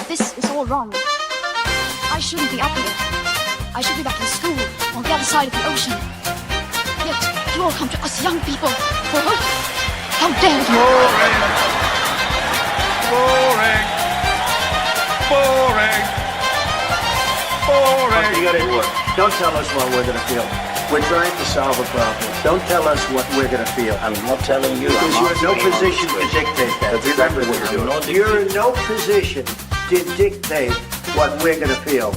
This is all wrong. I shouldn't be up here. I should be back in school on the other side of the ocean. Yet you all come to us young people for hope. How dare you! Boring. Boring. Boring. Boring. You got it. Look, don't tell us what we're going to feel. We're trying to solve a problem. Don't tell us what we're going to feel. I'm not telling you. Because you're in no position to dictate that. That's exactly what you're doing. You're in no position to dictate what we're going to feel.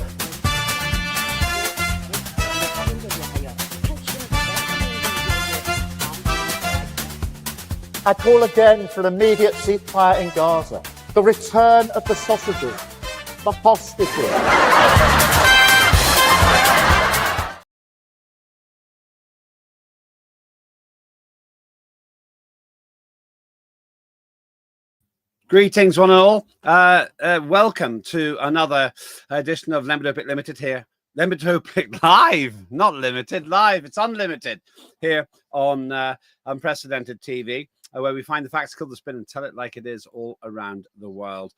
I call again for an immediate ceasefire in Gaza, the return of the sausages, the hostages. Greetings, one and all. Welcome to another edition of Lembit Öpik Limited here. Lembit Öpik live, not limited, live. It's unlimited here on Unprecedented TV, where we find the facts, kill the spin, and tell it like it is all around the world.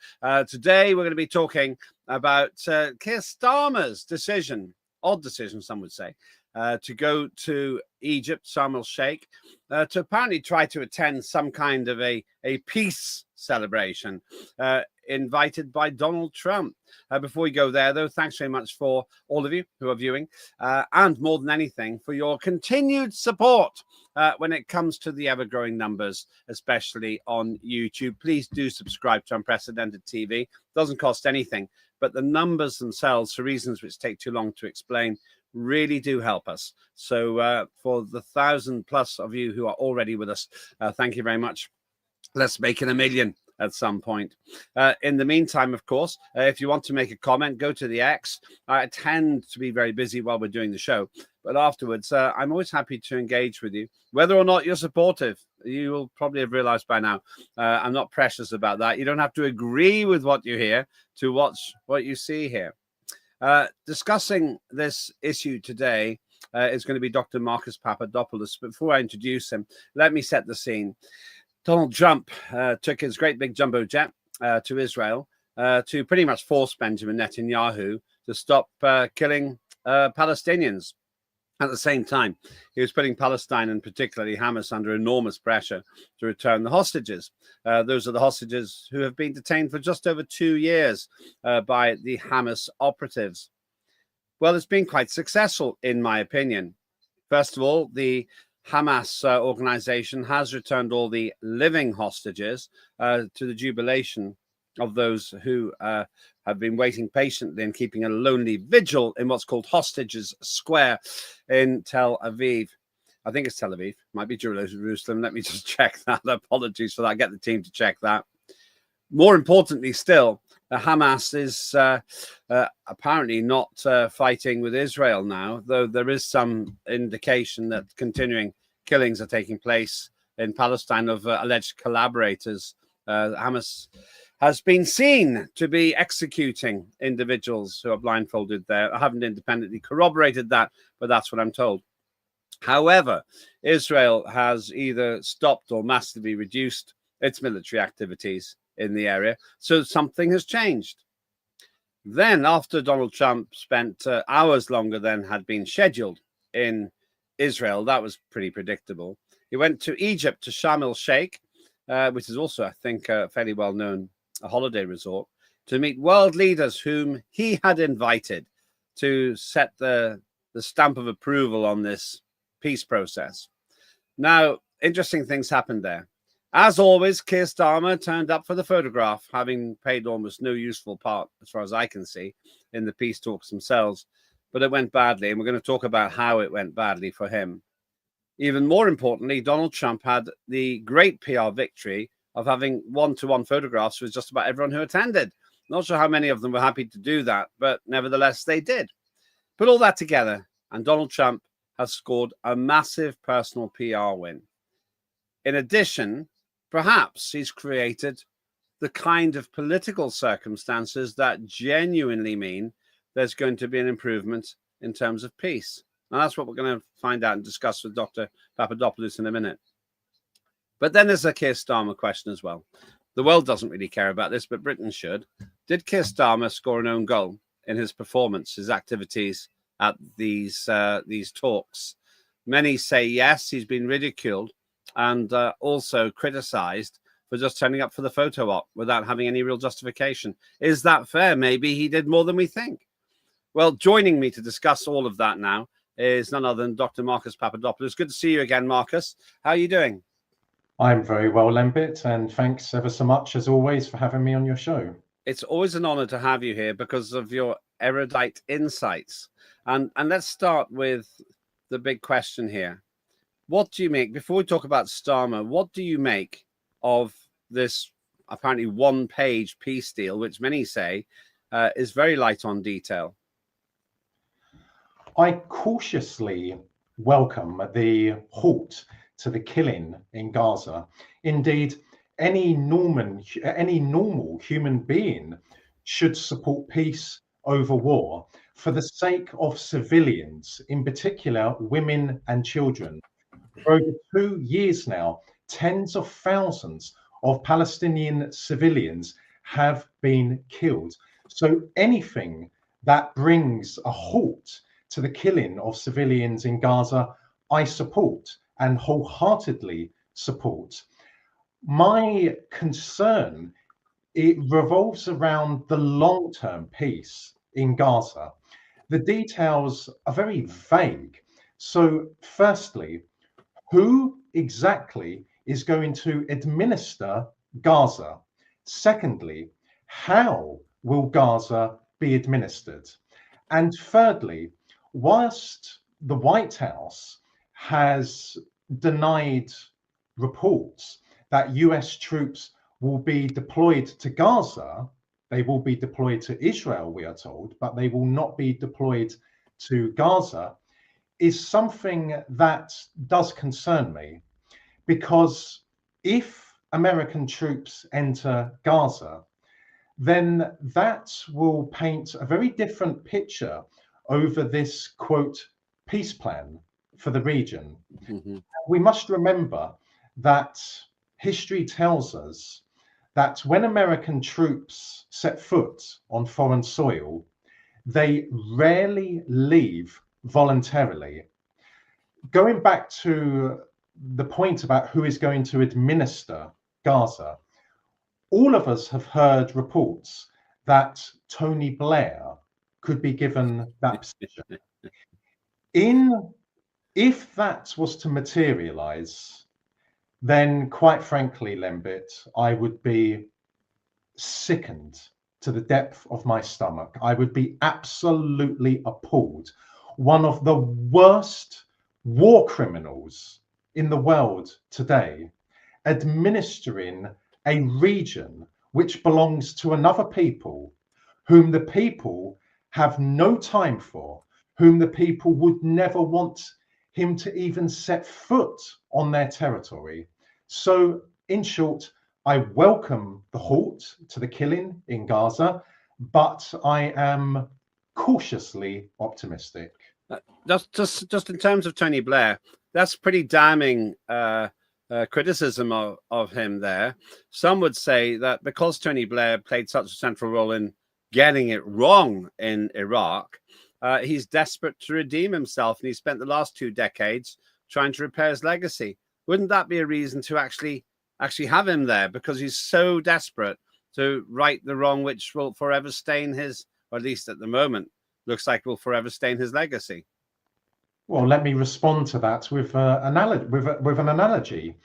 Today, we're going to be talking about Keir Starmer's decision, odd decision, some would say, to go to Egypt, Sharm el-Sheikh, to apparently try to attend some kind of a peace celebration invited by Donald Trump. Before we go there, though, thanks very much for all of you who are viewing, and more than anything, for your continued support when it comes to the ever-growing numbers, especially on YouTube. Please do subscribe to Unprecedented TV. Doesn't cost anything, but the numbers themselves, for reasons which take too long to explain, really do help us. So for the 1,000+ of you who are already with us, thank you very much. Let's make it 1 million at some point. In the meantime, of course, if you want to make a comment, go to the X. I tend to be very busy while we're doing the show, but afterwards, I'm always happy to engage with you, whether or not you're supportive. You will probably have realized by now, I'm not precious about that. You don't have to agree with what you hear to watch what you see here. Discussing this issue today is going to be Dr. Marcus Papadopoulos. Before I introduce him, let me set the scene. Donald Trump took his great big jumbo jet to Israel to pretty much force Benjamin Netanyahu to stop killing Palestinians. At the same time, he was putting Palestine and particularly Hamas under enormous pressure to return the hostages. Those are the hostages who have been detained for just over 2 years by the Hamas operatives. Well, it's been quite successful, in my opinion. First of all, the Hamas organization has returned all the living hostages to the jubilation of those who have been waiting patiently and keeping a lonely vigil in what's called Hostages Square in Tel Aviv. I think it's Tel Aviv. Might be Jerusalem. Let me just check that. Apologies for that. Get the team to check that. More importantly still, Hamas is apparently not fighting with Israel now, though there is some indication that continuing killings are taking place in Palestine of alleged collaborators. Hamas has been seen to be executing individuals who are blindfolded there. I haven't independently corroborated that, but that's what I'm told. However, Israel has either stopped or massively reduced its military activities in the area, so something has changed. Then, after Donald Trump spent hours longer than had been scheduled in Israel, that was pretty predictable. He went to Egypt, to Sharm el-Sheikh, which is also, I think, a fairly well-known holiday resort, to meet world leaders whom he had invited to set the stamp of approval on this peace process. Now, interesting things happened there. As always, Keir Starmer turned up for the photograph, having paid almost no useful part, as far as I can see, in the peace talks themselves. But it went badly, and we're going to talk about how it went badly for him. Even more importantly, Donald Trump had the great PR victory of having one-to-one photographs with just about everyone who attended. Not sure how many of them were happy to do that, but nevertheless, they did. Put all that together, and Donald Trump has scored a massive personal PR win. In addition, perhaps he's created the kind of political circumstances that genuinely mean there's going to be an improvement in terms of peace. And that's what we're going to find out and discuss with Dr. Papadopoulos in a minute. But then there's a Keir Starmer question as well. The world doesn't really care about this, but Britain should. Did Keir Starmer score an own goal in his performance, his activities at these talks? Many say yes, he's been ridiculed and also criticised for just turning up for the photo op without having any real justification. Is that fair? Maybe he did more than we think. Well, joining me to discuss all of that now is none other than Dr. Marcus Papadopoulos. Good to see you again, Marcus. How are you doing? I'm very well, Lembit, and thanks ever so much, as always, for having me on your show. It's always an honor to have you here because of your erudite insights. And let's start with the big question here. What do you make, before we talk about Starmer, what do you make of this apparently one-page peace deal, which many say is very light on detail? I cautiously welcome the halt to the killing in Gaza. Indeed, any normal human being should support peace over war for the sake of civilians, in particular women and children. For over 2 years now, tens of thousands of Palestinian civilians have been killed. So anything that brings a halt to the killing of civilians in Gaza, I support and wholeheartedly support. My concern, it revolves around the long-term peace in Gaza. The details are very vague. So firstly, who exactly is going to administer Gaza? Secondly, how will Gaza be administered? And thirdly, whilst the White House has denied reports that US troops will be deployed to Gaza, they will be deployed to Israel, we are told, but they will not be deployed to Gaza, is something that does concern me, because if American troops enter Gaza, then that will paint a very different picture over this, quote, peace plan for the region. Mm-hmm. We must remember that history tells us that when American troops set foot on foreign soil, they rarely leave voluntarily. Going back to the point about who is going to administer Gaza, all of us have heard reports that Tony Blair could be given that position. If that was to materialize, then quite frankly, Lembit, I would be sickened to the depth of my stomach. I would be absolutely appalled. One of the worst war criminals in the world today, administering a region which belongs to another people, whom the people have no time for, whom the people would never want him to even set foot on their territory. So, in short, I welcome the halt to the killing in Gaza, but I am cautiously optimistic. Just in terms of Tony Blair, that's pretty damning criticism of him there. Some would say that because Tony Blair played such a central role in getting it wrong in Iraq, he's desperate to redeem himself, and he spent the last 2 decades trying to repair his legacy. Wouldn't that be a reason to actually have him there, because he's so desperate to right the wrong which will forever stain his, or at least at the moment, looks like will forever stain his legacy? Well, let me respond to that with an analogy.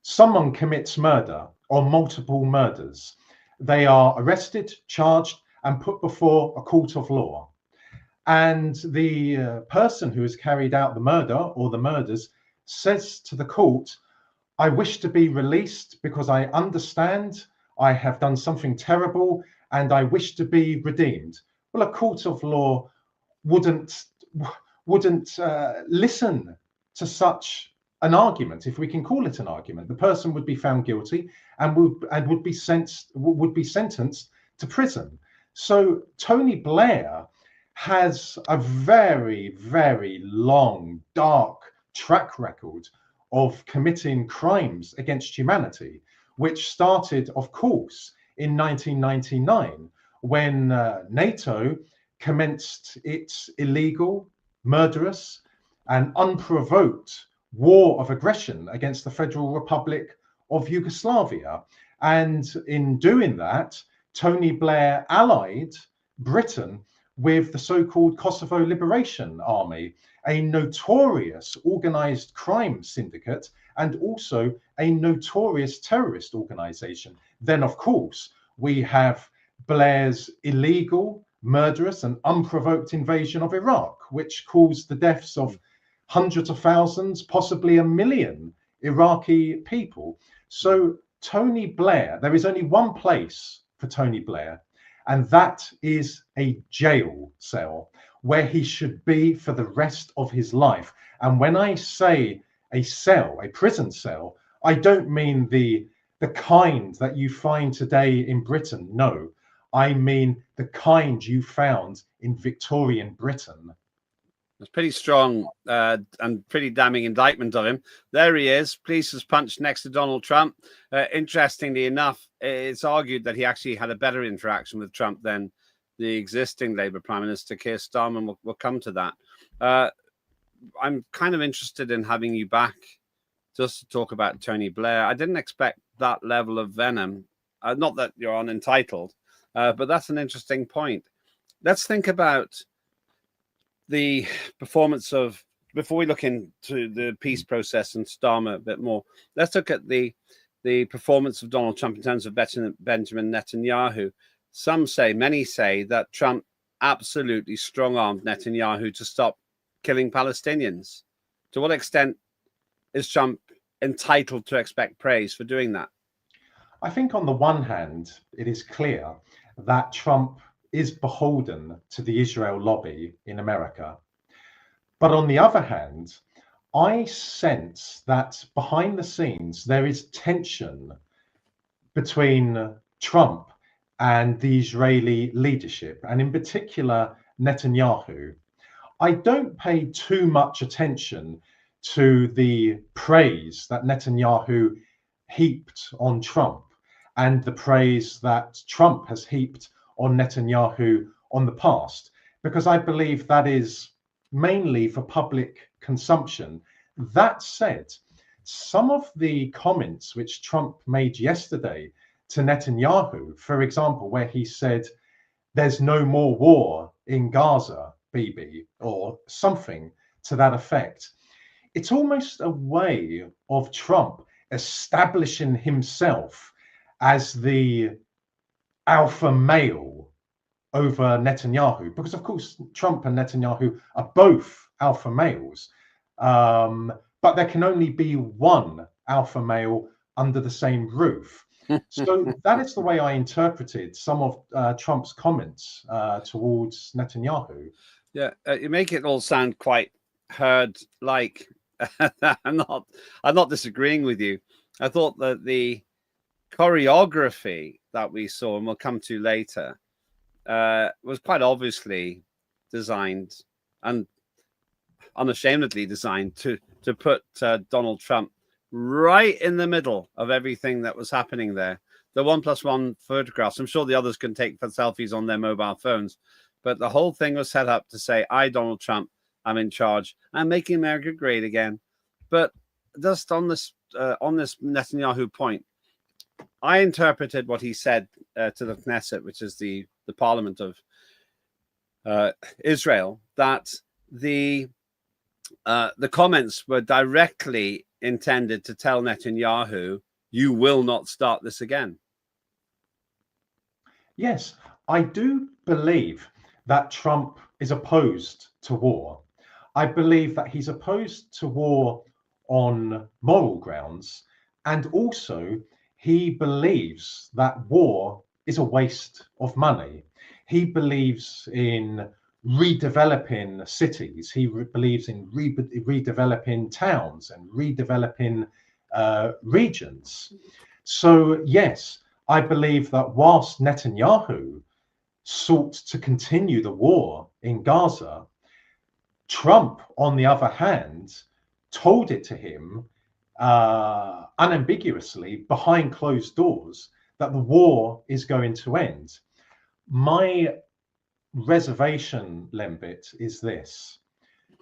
Someone commits murder or multiple murders. They are arrested, charged, and put before a court of law. And the person who has carried out the murder or the murders says to the court, I wish to be released because I understand I have done something terrible and I wish to be redeemed. Well, a court of law wouldn't listen to such an argument, if we can call it an argument. The person would be found guilty and would be sentenced to prison. So Tony Blair has a very, very long, dark track record of committing crimes against humanity, which started, of course, in 1999 when NATO commenced its illegal, murderous, and unprovoked war of aggression against the Federal Republic of Yugoslavia. And in doing that, Tony Blair allied Britain with the so-called Kosovo Liberation Army, a notorious organized crime syndicate and also a notorious terrorist organization. Then, of course, we have Blair's illegal, murderous and unprovoked invasion of Iraq, which caused the deaths of hundreds of thousands, possibly 1 million Iraqi people. So Tony Blair, there is only one place for Tony Blair, and that is a jail cell where he should be for the rest of his life. And when I say a cell, a prison cell, I don't mean the kind that you find today in Britain. No, I mean the kind you found in Victorian Britain. It's pretty strong and pretty damning indictment of him. There he is, police as punched next to Donald Trump. Interestingly enough, it's argued that he actually had a better interaction with Trump than the existing Labour Prime Minister, Keir Starmer. We'll come to that. I'm kind of interested in having you back just to talk about Tony Blair. I didn't expect that level of venom. Not that you're unentitled, but that's an interesting point. Let's think about the performance of, before we look into the peace process and Starmer a bit more, let's look at the performance of Donald Trump in terms of Benjamin Netanyahu. Some say, many say, that Trump absolutely strong-armed Netanyahu to stop killing Palestinians. To what extent is Trump entitled to expect praise for doing that? I think on the one hand, it is clear that Trump is beholden to the Israel lobby in America. But on the other hand, I sense that behind the scenes, there is tension between Trump and the Israeli leadership, and in particular, Netanyahu. I don't pay too much attention to the praise that Netanyahu heaped on Trump and the praise that Trump has heaped on Netanyahu on the past, because I believe that is mainly for public consumption. That said, some of the comments which Trump made yesterday to Netanyahu, for example, where he said, "There's no more war in Gaza, Bibi," or something to that effect, it's almost a way of Trump establishing himself as the alpha male over Netanyahu, because of course Trump and Netanyahu are both alpha males, but there can only be one alpha male under the same roof. So that is the way I interpreted some of Trump's comments towards Netanyahu. Yeah, you make it all sound quite herd-like. I'm not disagreeing with you. I thought that the choreography that we saw, and we'll come to later, was quite obviously designed and unashamedly designed to put Donald Trump right in the middle of everything that was happening there. The 1+1 photographs, I'm sure the others can take selfies on their mobile phones, but the whole thing was set up to say, I, Donald Trump, I'm in charge. I'm making America great again. But just on this Netanyahu point, I interpreted what he said to the Knesset, which is the parliament of Israel, that the comments were directly intended to tell Netanyahu, you will not start this again. Yes, I do believe that Trump is opposed to war. I believe that he's opposed to war on moral grounds, and also he believes that war is a waste of money. He believes in redeveloping cities. He believes in redeveloping towns and redeveloping regions. So yes, I believe that whilst Netanyahu sought to continue the war in Gaza, Trump, on the other hand, told it to him unambiguously behind closed doors that the war is going to end. My reservation, Lembit, is this: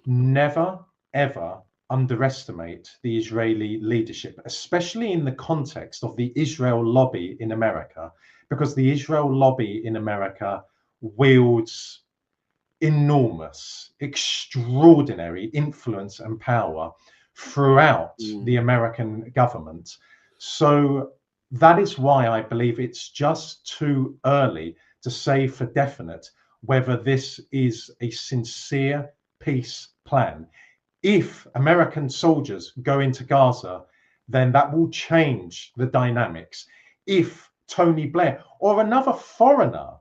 never, ever underestimate the Israeli leadership, especially in the context of the Israel lobby in America, because the Israel lobby in America wields enormous, extraordinary influence and power throughout the American government. So that is why I believe it's just too early to say for definite whether this is a sincere peace plan. If American soldiers go into Gaza, then that will change the dynamics. If Tony Blair or another foreigner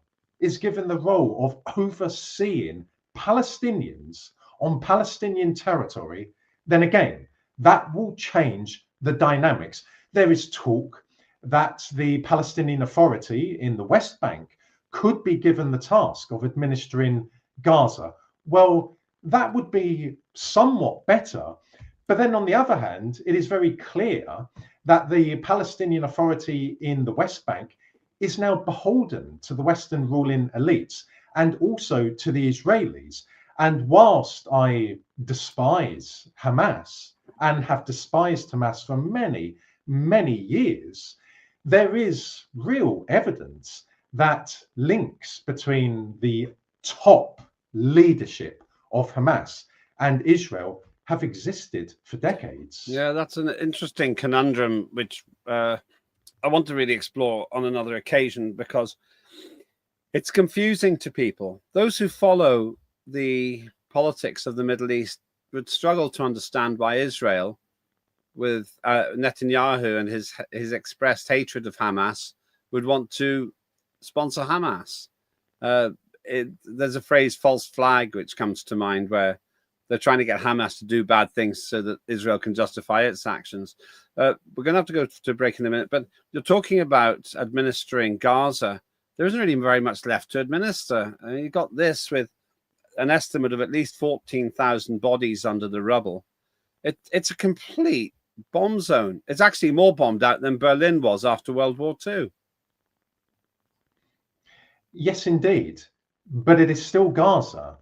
is given the role of overseeing Palestinians on Palestinian territory, then again, that will change the dynamics. There is talk that the Palestinian Authority in the West Bank could be given the task of administering Gaza. Well, that would be somewhat better. But then on the other hand, it is very clear that the Palestinian Authority in the West Bank is now beholden to the Western ruling elites and also to the Israelis. And whilst I despise Hamas and have despised Hamas for many, many years, there is real evidence that links between the top leadership of Hamas and Israel have existed for decades. Yeah, that's an interesting conundrum, which I want to really explore on another occasion, because it's confusing to people. Those who follow the politics of the Middle East would struggle to understand why Israel, with Netanyahu and his expressed hatred of Hamas, would want to sponsor Hamas. There's a phrase, false flag, which comes to mind, where they're trying to get Hamas to do bad things so that Israel can justify its actions. We're going to have to go to break in a minute, but you're talking about administering Gaza. There isn't really very much left to administer. I mean, you got this with an estimate of at least 14,000 bodies under the rubble. It's a complete bomb zone. It's actually more bombed out than Berlin was after World War II. Yes, indeed. But it is still Gaza.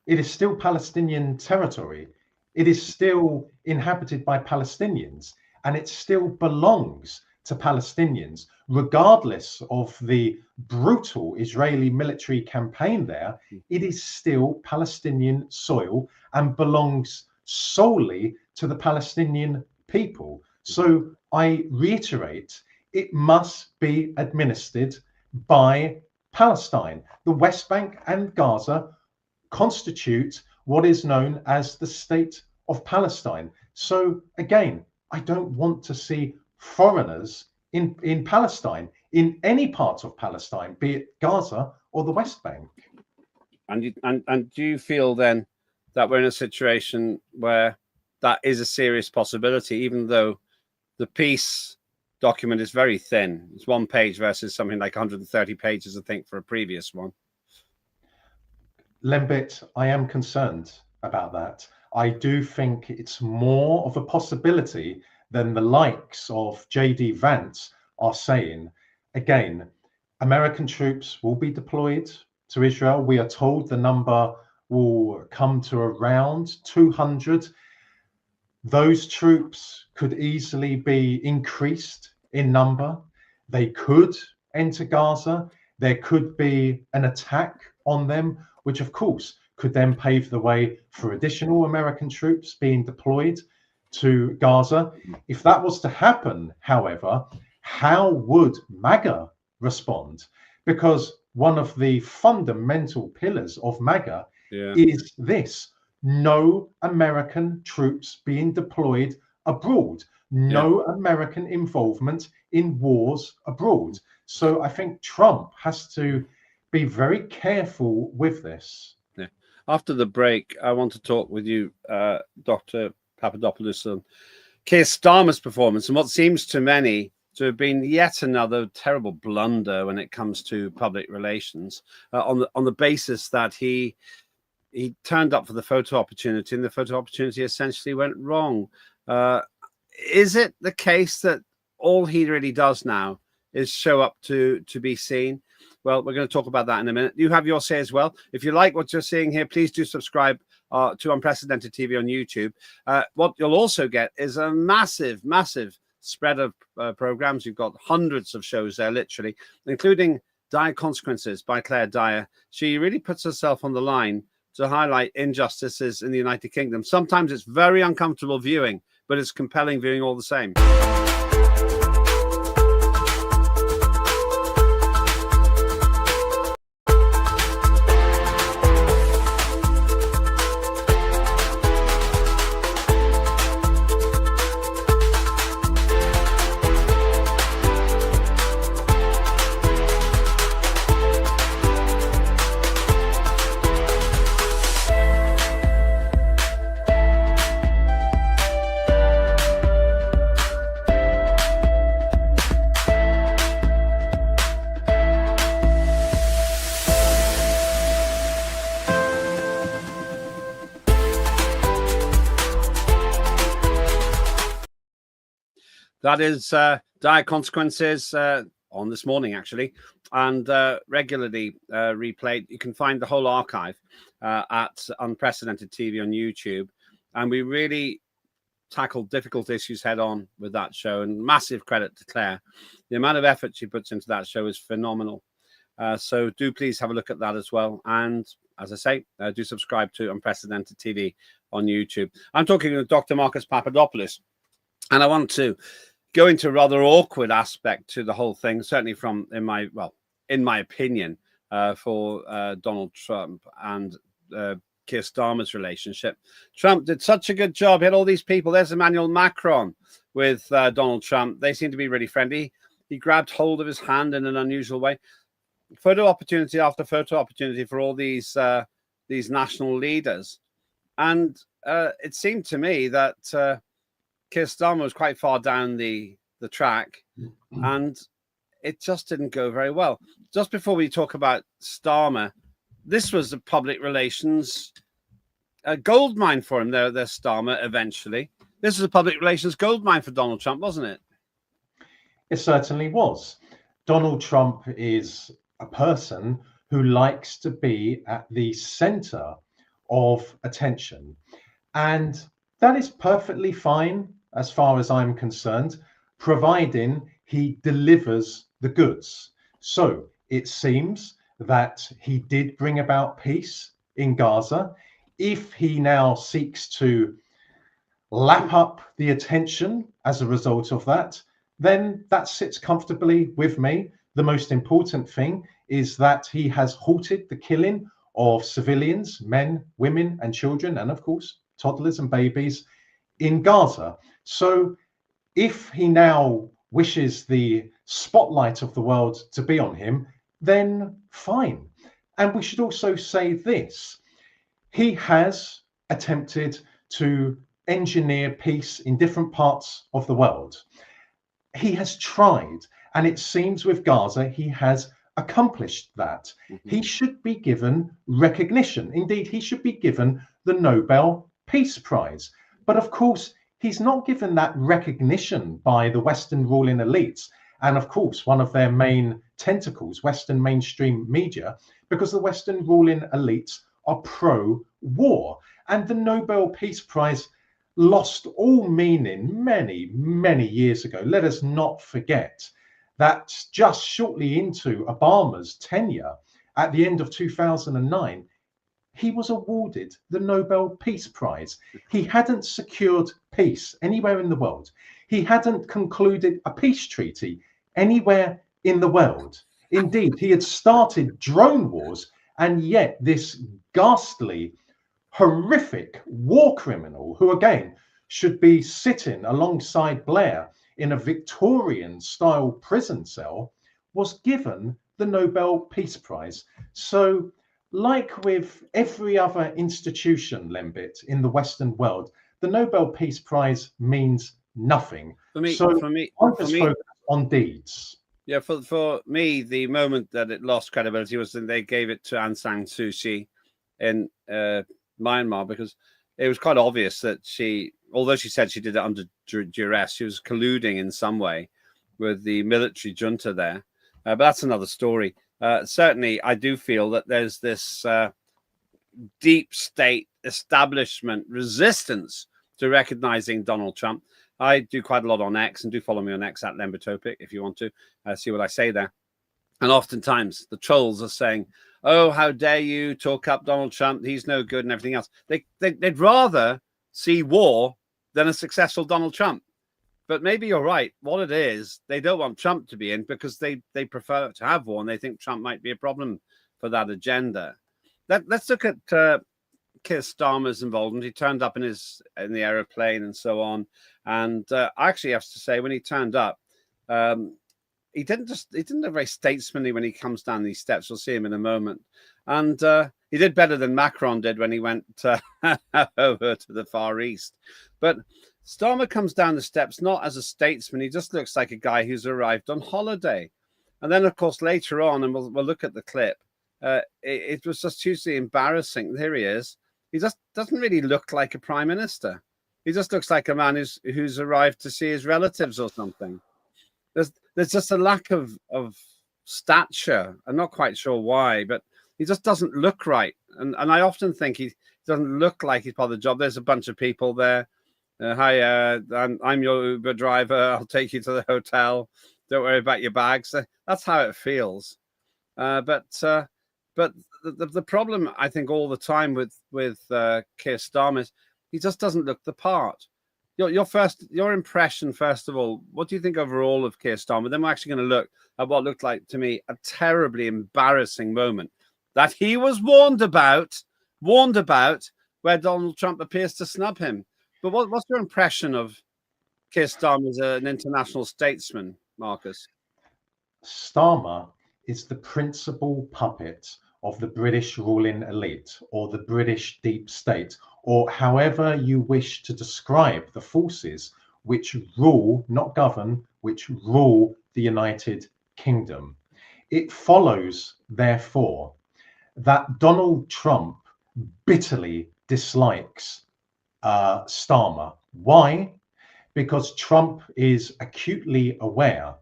It is still Palestinian territory. It is still inhabited by Palestinians, and it still belongs to Palestinians, regardless of the brutal Israeli military campaign there. It is still Palestinian soil and belongs solely to the Palestinian people. So I reiterate, it must be administered by Palestine. The West Bank and Gaza constitute what is known as the State of Palestine. So again, I don't want to see foreigners in Palestine, in any part of Palestine, be it Gaza or the West Bank. And do you feel then that we're in a situation where that is a serious possibility, even though the peace document is very thin? It's one page versus something like 130 pages, I think, for a previous one. Lembit, I am concerned about that. I do think it's more of a possibility than the likes of J.D. Vance are saying. Again, American troops will be deployed to Israel. We are told the number will come to around 200. Those troops could easily be increased in number. They could enter Gaza. There could be an attack on them, which of course could then pave the way for additional American troops being deployed to Gaza. If that was to happen, however, how would MAGA respond? Because one of the fundamental pillars of MAGA is this: no American troops being deployed abroad, no American involvement in wars abroad. So I think Trump has to be very careful with this. Yeah. After the break, I want to talk with you, Dr. Papadopoulos, on Keir Starmer's performance and what seems to many to have been yet another terrible blunder when it comes to public relations, on the basis that he turned up for the photo opportunity, and the photo opportunity essentially went wrong. Is it the case that all he really does now is show up to be seen? Well, we're going to talk about that in a minute. You have your say as well. If you like what you're seeing here, please do subscribe to Unprecedented TV on YouTube. What you'll also get is a massive, massive spread of programs. You've got hundreds of shows there, literally, including Dire Consequences by Claire Dyer. She really puts herself on the line to highlight injustices in the United Kingdom. Sometimes it's very uncomfortable viewing, but it's compelling viewing all the same. That is Dire Consequences on this morning, actually, and regularly replayed. You can find the whole archive at Unprecedented TV on YouTube. And we really tackled difficult issues head on with that show. And massive credit to Claire. The amount of effort she puts into that show is phenomenal. So do please have a look at that as well. And as I say, do subscribe to Unprecedented TV on YouTube. I'm talking with Dr. Marcus Papadopoulos. And I want to go into a rather awkward aspect to the whole thing, certainly from, in my opinion, for Donald Trump and Keir Starmer's relationship. Trump did such a good job. He had all these people. There's Emmanuel Macron with Donald Trump. They seem to be really friendly. He grabbed hold of his hand in an unusual way. Photo opportunity after photo opportunity for all these national leaders. And it seemed to me that Keir Starmer was quite far down the track, and it just didn't go very well. Just before we talk about Starmer, this was a public relations goldmine for him, their Starmer, eventually. This was a public relations goldmine for Donald Trump, wasn't it? It certainly was. Donald Trump is a person who likes to be at the center of attention. And that is perfectly fine as far as I'm concerned, providing he delivers the goods. So it seems that he did bring about peace in Gaza. If he now seeks to lap up the attention as a result of that, then that sits comfortably with me. The most important thing is that he has halted the killing of civilians, men, women, and children, and of course, toddlers and babies in Gaza. So if he now wishes the spotlight of the world to be on him, then fine. And we should also say this: he has attempted to engineer peace in different parts of the world. He has tried, and it seems with Gaza, he has accomplished that. He should be given recognition. Indeed, he should be given the Nobel Peace Prize. But of course, he's not given that recognition by the Western ruling elites. And of course, one of their main tentacles, Western mainstream media, because the Western ruling elites are pro-war. And the Nobel Peace Prize lost all meaning many, many years ago. Let us not forget that just shortly into Obama's tenure, at the end of 2009, he was awarded the Nobel Peace Prize. He hadn't secured peace anywhere in the world. He hadn't concluded a peace treaty anywhere in the world. Indeed, he had started drone wars, and yet this ghastly, horrific war criminal, who again should be sitting alongside Blair in a Victorian-style prison cell, was given the Nobel Peace Prize. So, like with every other institution, Lembit, in the Western world, the Nobel Peace Prize means nothing. For me, focus on deeds. Yeah, for me, the moment that it lost credibility was when they gave it to Aung San Suu Kyi in Myanmar, because it was quite obvious that she, although she said she did it under duress, she was colluding in some way with the military junta there. But that's another story. certainly I do feel that there's this deep state establishment resistance to recognizing Donald Trump. I do quite a lot on X, and do follow me on X at Lembit Öpik if you want to see what I say there. And oftentimes the trolls are saying, "Oh, how dare you talk up Donald Trump? He's no good," and everything else. They'd rather see war than a successful Donald Trump. But maybe you're right. What it is, they don't want Trump to be in because they prefer to have war, and they think Trump might be a problem for that agenda. Let's look at Keir Starmer's involvement. He turned up in the aeroplane and so on. And I actually have to say, when he turned up, he didn't look very statesmanly when he comes down these steps. We'll see him in a moment. And he did better than Macron did when he went over to the Far East. But Starmer comes down the steps not as a statesman. He just looks like a guy who's arrived on holiday. And then, of course, later on, and we'll look at the clip, it was just hugely embarrassing. Here he is. He just doesn't really look like a prime minister. He just looks like a man who's arrived to see his relatives or something. There's just a lack of stature. I'm not quite sure why, but he just doesn't look right. And I often think he doesn't look like he's part of the job. There's a bunch of people there. Hi, I'm your Uber driver. I'll take you to the hotel. Don't worry about your bags. That's how it feels. But the problem, I think, all the time with Keir Starmer is he just doesn't look the part. Your impression, first of all, what do you think overall of Keir Starmer? Then we're actually going to look at what looked like to me a terribly embarrassing moment that he was warned about, where Donald Trump appears to snub him. But what's your impression of Keir Starmer as an international statesman, Marcus? Starmer is the principal puppet of the British ruling elite, or the British deep state, or however you wish to describe the forces which rule, not govern, which rule the United Kingdom. It follows, therefore, that Donald Trump bitterly dislikes Starmer. Why? Because Trump is acutely aware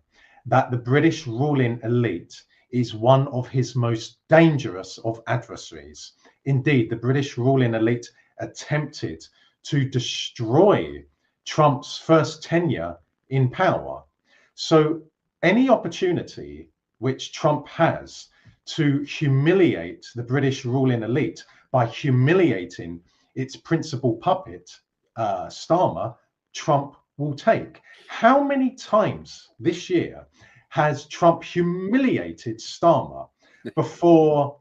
that the British ruling elite is one of his most dangerous of adversaries. Indeed, the British ruling elite attempted to destroy Trump's first tenure in power. So any opportunity which Trump has to humiliate the British ruling elite by humiliating its principal puppet, Starmer, Trump will take. How many times this year has Trump humiliated Starmer before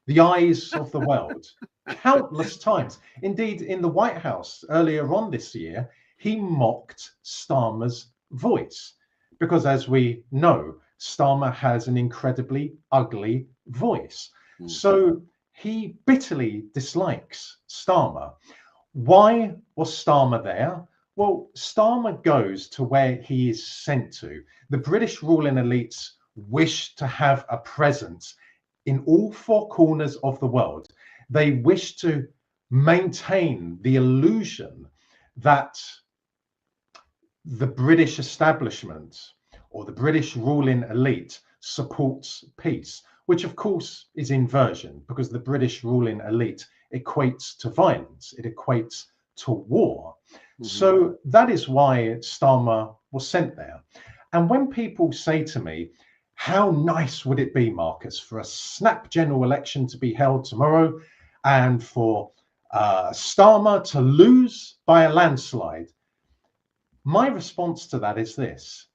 the eyes of the world? Countless times. Indeed, in the White House earlier on this year, he mocked Starmer's voice because, as we know, Starmer has an incredibly ugly voice. So he bitterly dislikes Starmer. Why was Starmer there? Well, Starmer goes to where he is sent to. The British ruling elites wish to have a presence in all four corners of the world. They wish to maintain the illusion that the British establishment or the British ruling elite supports peace, which of course is inversion, because the British ruling elite equates to violence, it equates to war. So that is why Starmer was sent there. And when people say to me, how nice would it be, Marcus, for a snap general election to be held tomorrow and for Starmer to lose by a landslide? My response to that is this: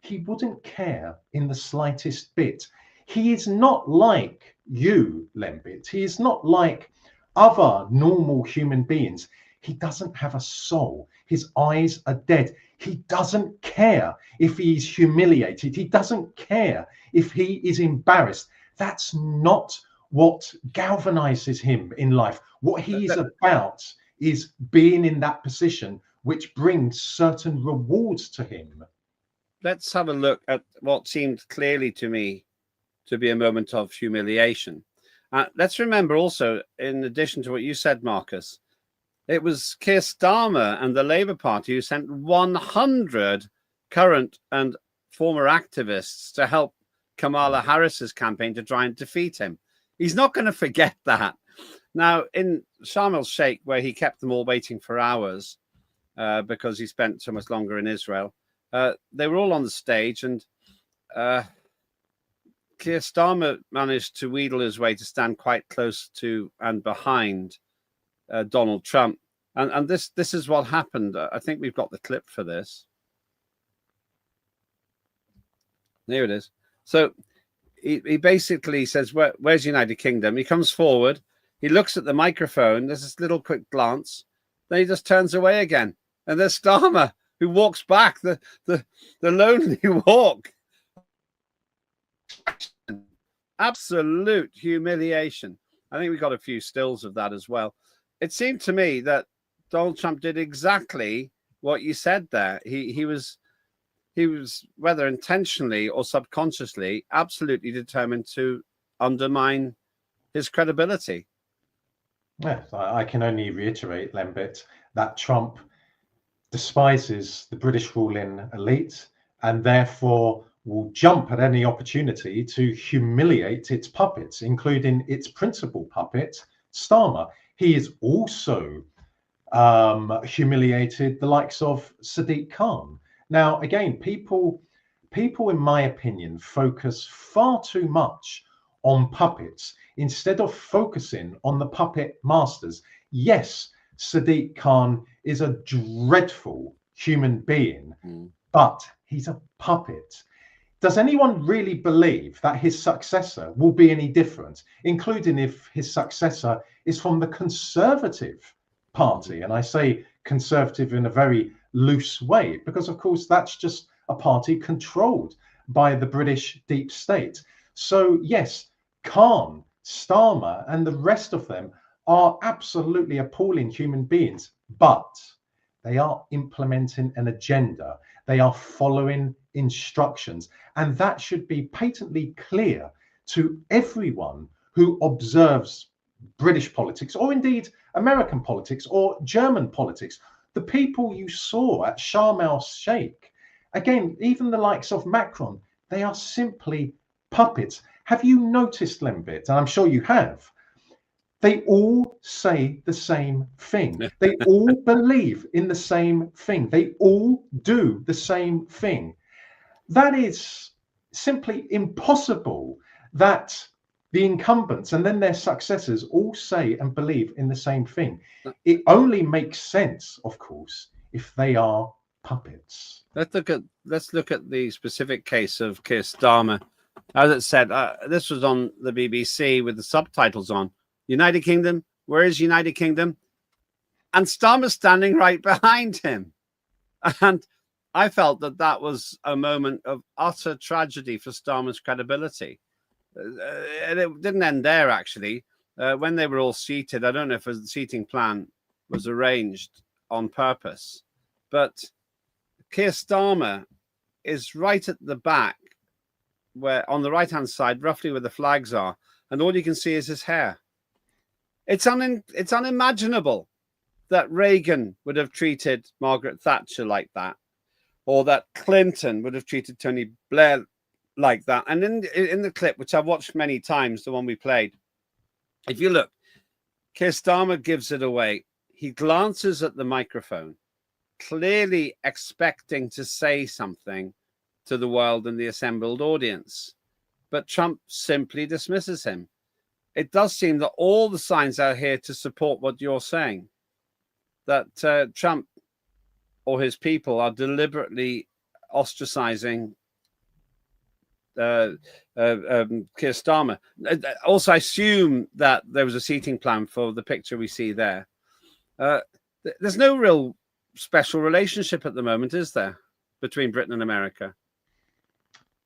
he wouldn't care in the slightest bit. He is not like you, Lembit. He is not like other normal human beings. He doesn't have a soul. His eyes are dead. He doesn't care if he's humiliated. He doesn't care if he is embarrassed. That's not what galvanizes him in life. What he is about is being in that position which brings certain rewards to him. Let's have a look at what seemed clearly to me to be a moment of humiliation. Let's remember also, in addition to what you said, Marcus, it was Keir Starmer and the Labour Party who sent 100 current and former activists to help Kamala Harris's campaign to try and defeat him. He's not going to forget that. Now, in Sharm el-Sheikh, where he kept them all waiting for hours because he spent so much longer in Israel, they were all on the stage, and Keir Starmer managed to wheedle his way to stand quite close to and behind Donald Trump. And this is what happened. I think we've got the clip for this. There it is. So he basically says, where's United Kingdom? He comes forward. He looks at the microphone. There's this little quick glance. Then he just turns away again. And there's Starmer, who walks back, the lonely walk. Absolute humiliation. I think we got a few stills of that as well. It seemed to me that Donald Trump did exactly what you said there. He was, whether intentionally or subconsciously, absolutely determined to undermine his credibility. Yes, I can only reiterate, Lembit, that Trump despises the British ruling elite and therefore will jump at any opportunity to humiliate its puppets, including its principal puppet, Starmer. He has also humiliated the likes of Sadiq Khan. Now, again, people, in my opinion, focus far too much on puppets instead of focusing on the puppet masters. Yes, Sadiq Khan is a dreadful human being, but he's a puppet. Does anyone really believe that his successor will be any different, including if his successor is from the Conservative Party? And I say Conservative in a very loose way, because of course that's just a party controlled by the British deep state. So yes, Khan, Starmer, and the rest of them are absolutely appalling human beings, but they are implementing an agenda. They are following instructions, and that should be patently clear to everyone who observes British politics, or indeed American politics or German politics. The people you saw at Sharm el-Sheikh, again, even the likes of Macron, they are simply puppets. Have you noticed, Lembit, and I'm sure you have, they all say the same thing. They all believe in the same thing. They all do the same thing. That is simply impossible, that the incumbents and then their successors all say and believe in the same thing. It only makes sense, of course, if they are puppets. Let's look at the specific case of Keir Starmer. As it said, this was on the BBC with the subtitles on. United Kingdom, where is United Kingdom? And Starmer standing right behind him. And I felt that was a moment of utter tragedy for Starmer's credibility. And it didn't end there, actually. When they were all seated, I don't know if the seating plan was arranged on purpose, but Keir Starmer is right at the back, where on the right-hand side, roughly where the flags are, and all you can see is his hair. It's unimaginable that Reagan would have treated Margaret Thatcher like that, or that Clinton would have treated Tony Blair like that. And in the clip, which I've watched many times, the one we played, if you look, Keir Starmer gives it away. He glances at the microphone, clearly expecting to say something to the world and the assembled audience. But Trump simply dismisses him. It does seem that all the signs are here to support what you're saying, that Trump or his people are deliberately ostracizing Keir Starmer. Also, I assume that there was a seating plan for the picture we see there. There's no real special relationship at the moment, is there, between Britain and America?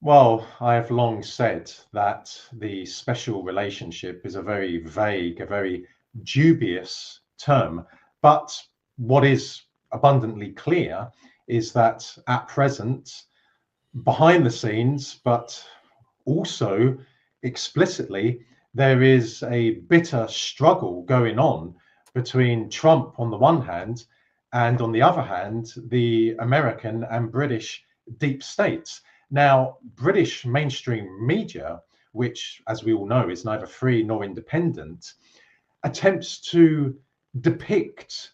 Well, I have long said that the special relationship is a very vague, a very dubious term. But what is abundantly clear is that at present, behind the scenes, but also explicitly, there is a bitter struggle going on between Trump on the one hand, and on the other hand, the American and British deep states. Now, British mainstream media, which, as we all know, is neither free nor independent, attempts to depict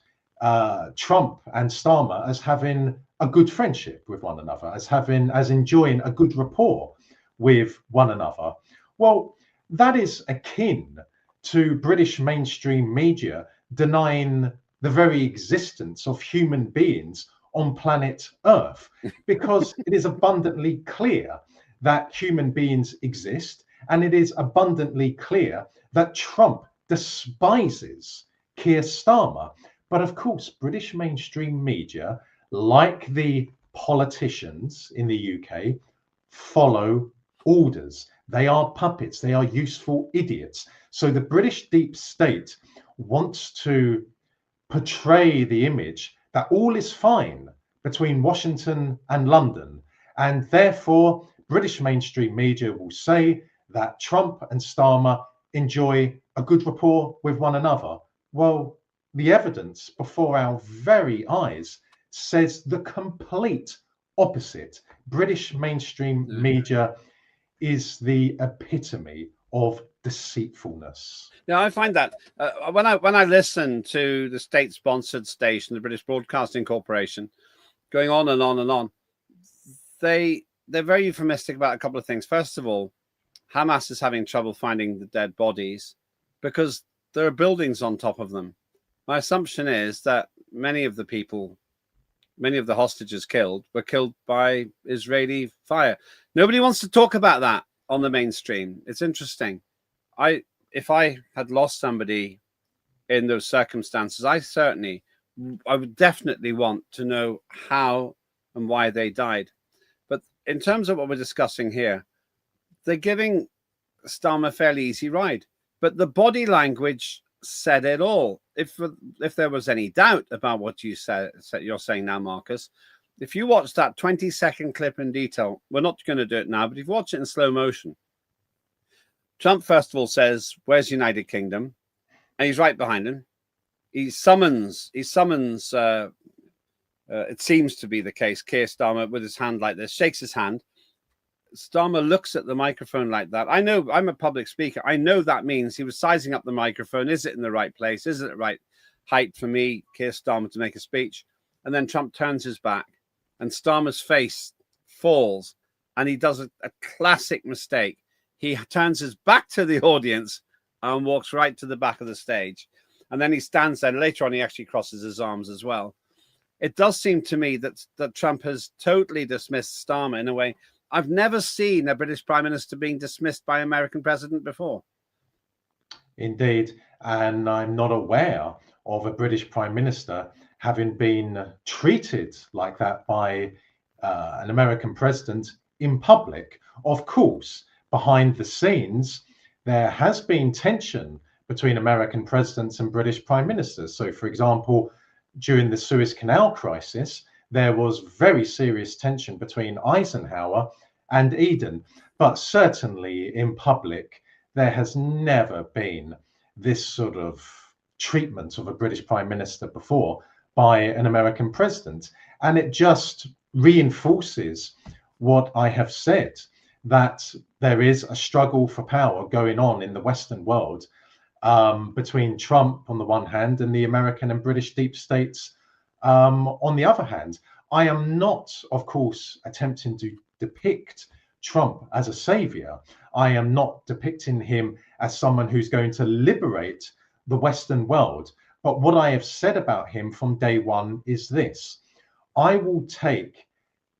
Trump and Starmer as having a good friendship with one another, as enjoying a good rapport with one another. Well, that is akin to British mainstream media denying the very existence of human beings on planet Earth, because it is abundantly clear that human beings exist, and it is abundantly clear that Trump despises Keir Starmer. But of course, British mainstream media, like the politicians in the UK, follow orders. They are puppets. They are useful idiots. So the British deep state wants to portray the image that all is fine between Washington and London. And therefore, British mainstream media will say that Trump and Starmer enjoy a good rapport with one another. Well, the evidence before our very eyes says the complete opposite. British mainstream media is the epitome of deceitfulness. Yeah, I find that when I listen to the state-sponsored station, the British Broadcasting Corporation, going on and on and on, they're very euphemistic about a couple of things. First of all, Hamas is having trouble finding the dead bodies because there are buildings on top of them. My assumption is that many of the hostages killed were killed by Israeli fire. Nobody wants to talk about that on the mainstream. It's interesting. If I had lost somebody in those circumstances, I would definitely want to know how and why they died. But in terms of what we're discussing here, they're giving Starmer a fairly easy ride. But the body language said it all. If there was any doubt about what you're saying now, Marcus, if you watch that 20-second clip in detail, we're not going to do it now, but if you watch it in slow motion, Trump, first of all, says, "Where's United Kingdom?" And he's right behind him. He summons, it seems to be the case, Keir Starmer with his hand like this, shakes his hand. Starmer looks at the microphone like that. I know, I'm a public speaker. I know that means he was sizing up the microphone. Is it in the right place? Is it the right height for me, Keir Starmer, to make a speech? And then Trump turns his back and Starmer's face falls and he does a classic mistake. He turns his back to the audience and walks right to the back of the stage. And then he stands there. And later on, he actually crosses his arms as well. It does seem to me that Trump has totally dismissed Starmer in a way. I've never seen a British Prime Minister being dismissed by an American president before. Indeed. And I'm not aware of a British Prime Minister having been treated like that by an American president in public. Of course, behind the scenes, there has been tension between American presidents and British prime ministers. So, for example, during the Suez Canal crisis, there was very serious tension between Eisenhower and Eden. But certainly in public, there has never been this sort of treatment of a British prime minister before by an American president. And it just reinforces what I have said, that there is a struggle for power going on in the Western world between Trump on the one hand and the American and British deep states on the other hand. I am not, of course, attempting to depict Trump as a savior. I am not depicting him as someone who's going to liberate the Western world. But what I have said about him from day one is this: I will take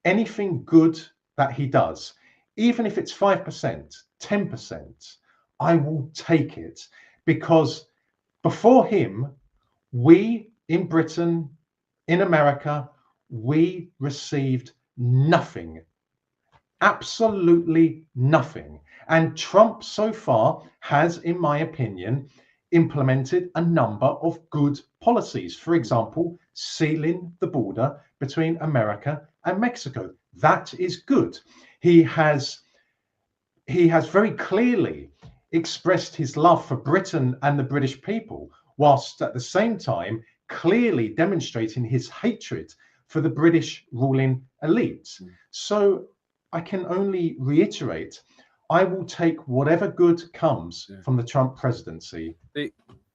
anything good that he does, even if it's 5%, 10%, I will take it, because before him, we in Britain, in America, we received nothing, absolutely nothing. And Trump so far has, in my opinion, implemented a number of good policies. For example, sealing the border between America and Mexico. That is good. He has very clearly expressed his love for Britain and the British people, whilst at the same time clearly demonstrating his hatred for the British ruling elite. So I can only reiterate, I will take whatever good comes from the Trump presidency.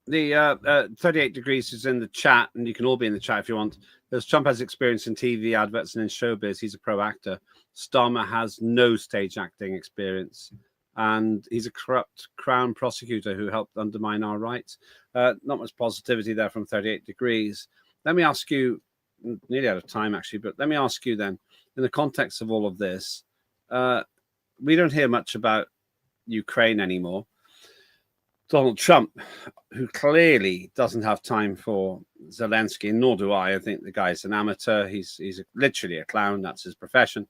The 38 degrees is in the chat, and you can all be in the chat if you want. There's Trump has experience in TV adverts and in showbiz. He's a pro actor. Starmer has no stage acting experience, and he's a corrupt crown prosecutor who helped undermine our rights. Not much positivity there from 38 degrees. Let me ask you, nearly out of time actually, but let me ask you then, in the context of all of this, we don't hear much about Ukraine anymore. Donald Trump, who clearly doesn't have time for Zelensky, nor do I. I think the guy's an amateur. He's literally a clown. That's his profession.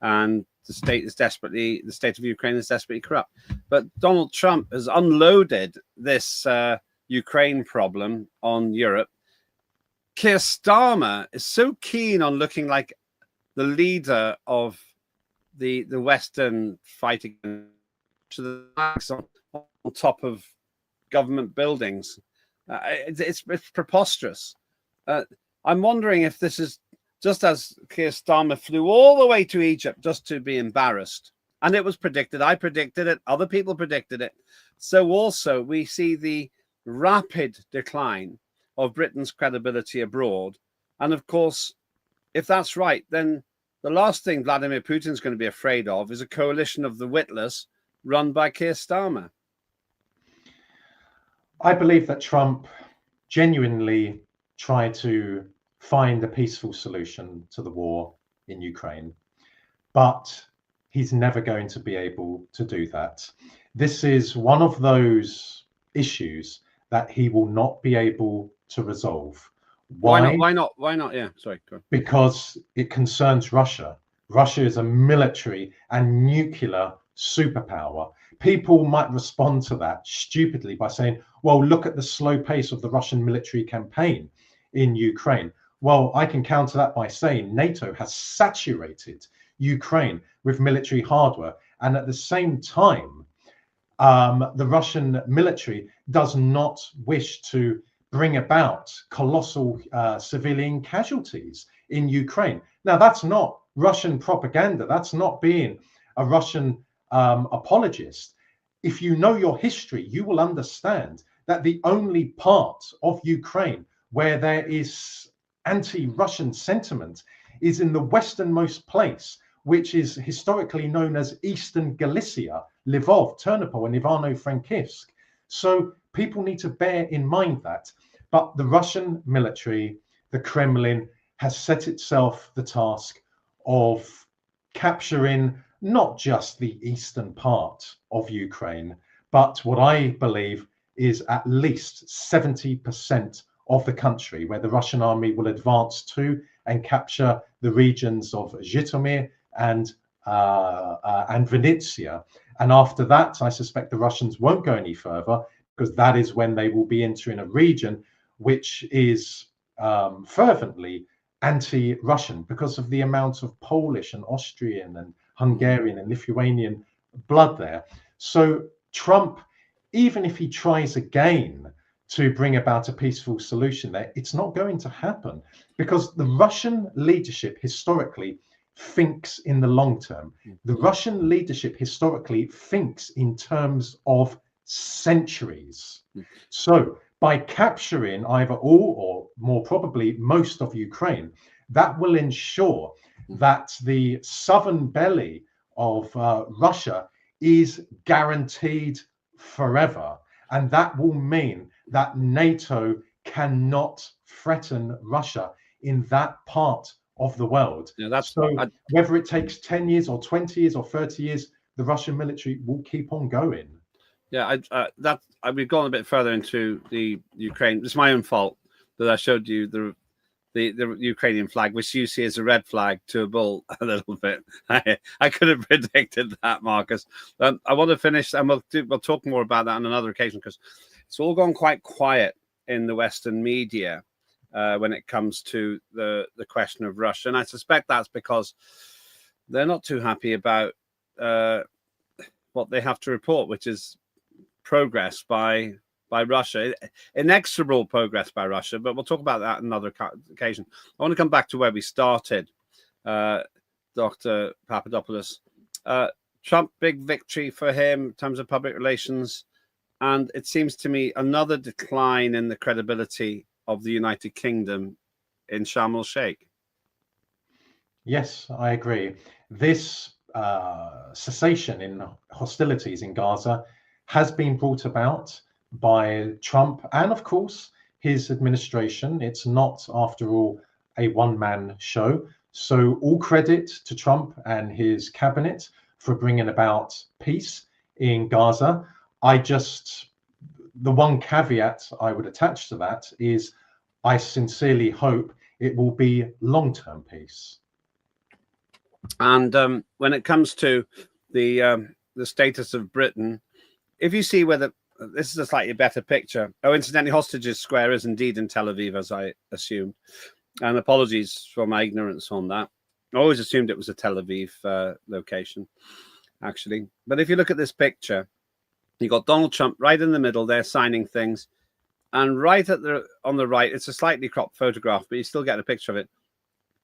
And the state of Ukraine is desperately corrupt. But Donald Trump has unloaded this Ukraine problem on Europe. Keir Starmer is so keen on looking like the leader of the Western fighting to the flags on top of government buildings. It's preposterous. I'm wondering if this is just as Keir Starmer flew all the way to Egypt just to be embarrassed. And it was predicted. I predicted it. Other people predicted it. So also we see the rapid decline of Britain's credibility abroad. And of course, if that's right, then the last thing Vladimir Putin's going to be afraid of is a coalition of the witless run by Keir Starmer. I believe that Trump genuinely tried to find a peaceful solution to the war in Ukraine, but he's never going to be able to do that. This is one of those issues that he will not be able to resolve. Why not? Yeah, sorry. Go on. Because it concerns Russia. Russia is a military and nuclear superpower. People might respond to that stupidly by saying, well, look at the slow pace of the Russian military campaign in Ukraine. Well, I can counter that by saying NATO has saturated Ukraine with military hardware. And at the same time, the Russian military does not wish to bring about colossal civilian casualties in Ukraine. Now, that's not Russian propaganda. That's not being a Russian apologist. If you know your history, you will understand that the only part of Ukraine where there is anti-Russian sentiment is in the westernmost place, which is historically known as Eastern Galicia, Lvov, Ternopil, and Ivano-Frankivsk. So people need to bear in mind that. But the Russian military, the Kremlin, has set itself the task of capturing not just the eastern part of Ukraine, but what I believe is at least 70% of the country, where the Russian army will advance to and capture the regions of Zhytomyr and Vinnytsia. And after that, I suspect the Russians won't go any further, because that is when they will be entering a region which is fervently anti-Russian because of the amount of Polish and Austrian and Hungarian and Lithuanian blood there. So Trump, even if he tries again to bring about a peaceful solution there, it's not going to happen, because the Russian leadership historically thinks in the long term. The Russian leadership historically thinks in terms of centuries. So by capturing either all or more probably most of Ukraine, that will ensure that the southern belly of Russia is guaranteed forever. And that will mean that NATO cannot threaten Russia in that part of the world. Yeah, that's so whether it takes 10 years or 20 years or 30 years, the Russian military will keep on going. Yeah, we've gone a bit further into the Ukraine. It's my own fault that I showed you the Ukrainian flag, which you see as a red flag to a bull a little bit. I could have predicted that, Marcus. I want to finish, and we'll talk more about that on another occasion, because it's all gone quite quiet in the Western media when it comes to the question of Russia. And I suspect that's because they're not too happy about what they have to report, which is progress by Russia, inexorable progress by Russia. But we'll talk about that on another occasion. I want to come back to where we started, Dr. Papadopoulos. Trump, big victory for him in terms of public relations. And it seems to me another decline in the credibility of the United Kingdom in Sharm el-Sheikh. Yes, I agree. This cessation in hostilities in Gaza has been brought about by Trump and, of course, his administration. It's not, after all, a one-man show. So all credit to Trump and his cabinet for bringing about peace in Gaza. The one caveat I would attach to that is I sincerely hope it will be long-term peace. And when it comes to the status of Britain, if you see whether this is a slightly better picture. Oh, incidentally, Hostages Square is indeed in Tel Aviv, as I assumed. And apologies for my ignorance on that. I always assumed it was a Tel Aviv location, actually. But if you look at this picture, you got Donald Trump right in the middle there signing things. And right on the right, it's a slightly cropped photograph, but you still get a picture of it.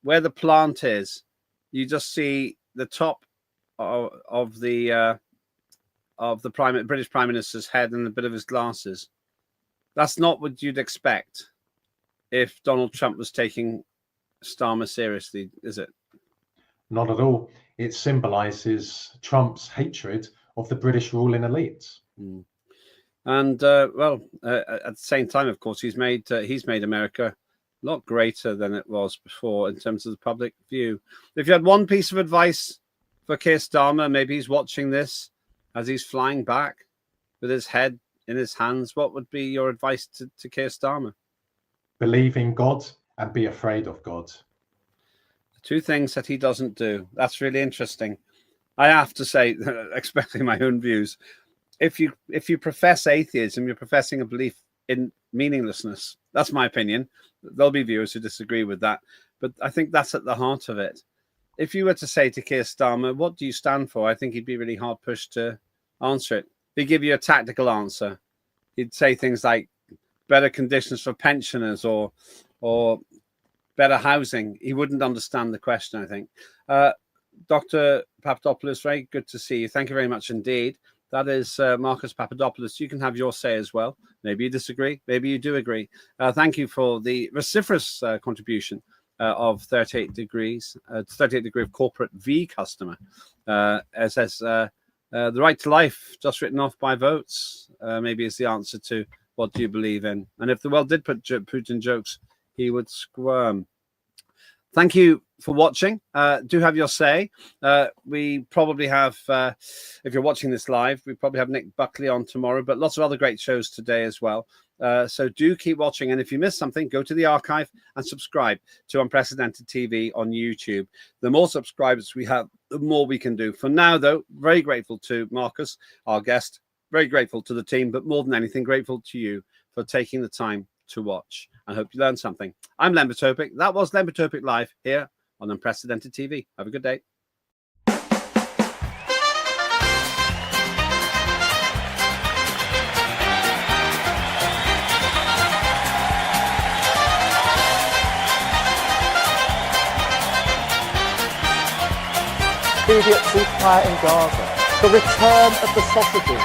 Where the plant is, you just see the top of the British Prime Minister's head and a bit of his glasses. That's not what you'd expect if Donald Trump was taking Starmer seriously, is it? Not at all. It symbolizes Trump's hatred of the British ruling elite. Mm. And at the same time, of course, he's made America a lot greater than it was before in terms of the public view. If you had one piece of advice for Keir Starmer, maybe he's watching this as he's flying back with his head in his hands, what would be your advice to Keir Starmer? Believe in God and be afraid of God. Two things that he doesn't do. That's really interesting. I have to say, expressing my own views, if you profess atheism, you're professing a belief in meaninglessness. That's my opinion. There'll be viewers who disagree with that, but I think that's at the heart of it. If you were to say to Keir Starmer, what do you stand for? I think he'd be really hard pushed to answer it. He'd give you a tactical answer. He'd say things like better conditions for pensioners or better housing. He wouldn't understand the question, I think. Dr. Papadopoulos, very good to see you. Thank you very much indeed. That is Marcus Papadopoulos. You can have your say as well. Maybe you disagree. Maybe you do agree. Thank you for the vociferous contribution of 38 degrees, 38 degree of corporate V customer. It says the right to life just written off by votes maybe is the answer to what do you believe in. And if the world did put Putin jokes, he would squirm. Thank you for watching. Do have your say. We probably have, if you're watching this live, we probably have Nick Buckley on tomorrow, but lots of other great shows today as well. So do keep watching. And if you missed something, go to the archive and subscribe to Unprecedented TV on YouTube. The more subscribers we have, the more we can do. For now, though, very grateful to Marcus, our guest, very grateful to the team, but more than anything, grateful to you for taking the time to watch. I hope you learned something. I'm Lembit Öpik. That was Lembit Öpik Live here on Unprecedented TV. Have a good day. Immediate ceasefire in Gaza. The return of the sausages.